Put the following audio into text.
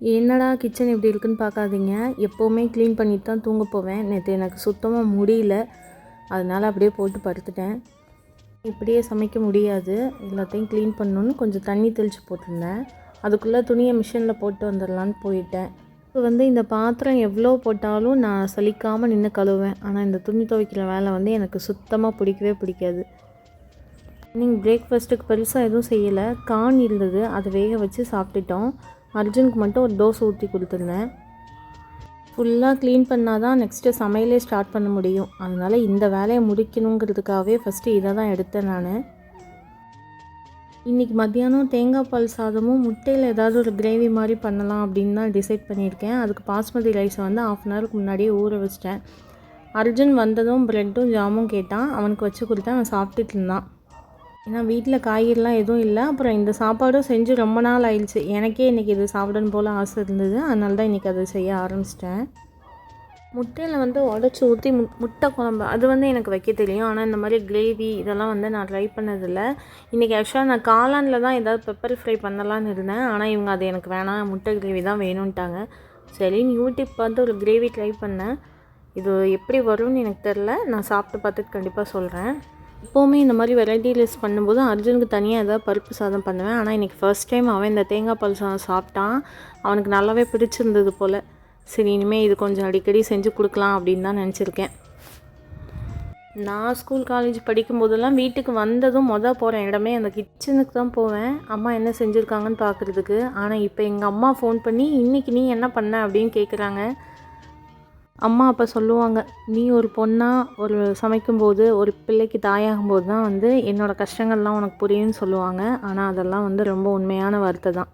என்னடா கிச்சன் எப்படி இருக்குன்னு பார்க்காதீங்க. எப்போவுமே க்ளீன் பண்ணிட்டு தான் தூங்க போவேன். நேற்று எனக்கு சுத்தமாக முடியல, அதனால் அப்படியே போட்டு படுத்துட்டேன். இப்படியே சமைக்க முடியாது, எல்லாத்தையும் க்ளீன் பண்ணணுன்னு கொஞ்சம் தண்ணி தெளித்து போட்டிருந்தேன். அதுக்குள்ளே துணியை மிஷினில் போட்டு வந்துடலான்னு போயிட்டேன். இப்போ இந்த பாத்திரம் எவ்வளோ போட்டாலும் நான் சலிக்காமல் நின்று கழுவேன். ஆனால் இந்த துணி துவைக்கிற வேலை எனக்கு சுத்தமாக பிடிக்கவே பிடிக்காது. நீங்கள் பிரேக்ஃபாஸ்ட்டுக்கு பெருசாக எதுவும் செய்யலை. கார்ன் இருந்தது, அதை வேக வச்சு சாப்பிட்டுட்டோம். அர்ஜுனுக்கு மட்டும் ஒரு தோசை ஊற்றி கொடுத்துருந்தேன். ஃபுல்லாக க்ளீன் பண்ணால் தான் நெக்ஸ்ட்டு சமையலே ஸ்டார்ட் பண்ண முடியும். அதனால் இந்த வேலையை முடிக்கணுங்கிறதுக்காகவே ஃபஸ்ட்டு இதை தான் எடுத்தேன் நான். இன்றைக்கி மத்தியானம் தேங்காய் பால் சாதமும் முட்டையில் ஏதாவது ஒரு கிரேவி மாதிரி பண்ணலாம் அப்படின்னு தான் டிசைட் பண்ணியிருக்கேன். அதுக்கு பாஸ்மதி ரைஸை 1/2 அன் ஹவருக்கு முன்னாடியே ஊற வச்சிட்டேன். அர்ஜுன் வந்ததும் ப்ரெட்டும் ஜாமும் கேட்டான். அவனுக்கு வச்சு கொடுத்தேன். அவன் சாப்பிட்டுட்டு இருந்தான். ஏன்னா வீட்டில் காய்கறிலாம் எதுவும் இல்லை. அப்புறம் இந்த சாப்பாடும் செஞ்சு ரொம்ப நாள் ஆயிடுச்சு. எனக்கே இன்றைக்கி இது சாப்பிடணும் போல் ஆசை இருந்தது. அதனால தான் இன்றைக்கி அதை செய்ய ஆரம்பிச்சிட்டேன். முட்டையில் உடச்சி ஊற்றி முட்டை குழம்பு அது எனக்கு வைக்க தெரியும். ஆனால் இந்த மாதிரி கிரேவி இதெல்லாம் நான் ட்ரை பண்ணதில்லை. இன்றைக்கி ஆக்சுவலாக நான் காளானில் தான் ஏதாவது பெப்பர் ஃப்ரை பண்ணலான்னு இருந்தேன். ஆனால் இவங்க அது எனக்கு வேணாம், முட்டை கிரேவி தான் வேணும்ட்டாங்க. சரின்னு யூடியூப் பார்த்து ஒரு கிரேவி ட்ரை பண்ணேன். இது எப்படி வரும்னு எனக்கு தெரில. நான் சாப்பிட்டு பார்த்துட்டு கண்டிப்பாக சொல்கிறேன். எப்போவுமே இந்த மாதிரி வெரைட்டி ரைஸ் பண்ணும்போது அர்ஜுனுக்கு தனியாக ஏதாவது பருப்பு சாதம் பண்ணுவேன். ஆனால் இன்றைக்கி ஃபர்ஸ்ட் டைம் அவன் இந்த தேங்காய் பால் சாதம் சாப்பிட்டான். அவனுக்கு நல்லாவே பிடிச்சிருந்தது போல். சரி, இனிமேல் இது கொஞ்சம் அடிக்கடி செஞ்சு கொடுக்கலாம் அப்படின்னு தான் நினச்சிருக்கேன். நான் ஸ்கூல் காலேஜ் படிக்கும்போதெல்லாம் வீட்டுக்கு வந்ததும் போகிற இடமே அந்த கிச்சனுக்கு தான் போவேன், அம்மா என்ன செஞ்சுருக்காங்கன்னு பார்க்குறதுக்கு. ஆனால் இப்போ எங்கள் அம்மா ஃபோன் பண்ணி இன்றைக்கி நீ என்ன பண்ண அப்படின்னு கேட்குறாங்க. அம்மா அப்போ சொல்லுவாங்க, நீ ஒரு பொண்ணாக ஒரு சமைக்கும்போது ஒரு பிள்ளைக்கு தாயாகும்போது தான் என்னோடய கஷ்டங்கள்லாம் உனக்கு புரியும்னு சொல்லுவாங்க. ஆனால் அதெல்லாம் ரொம்ப உண்மையான வார்த்தை தான்.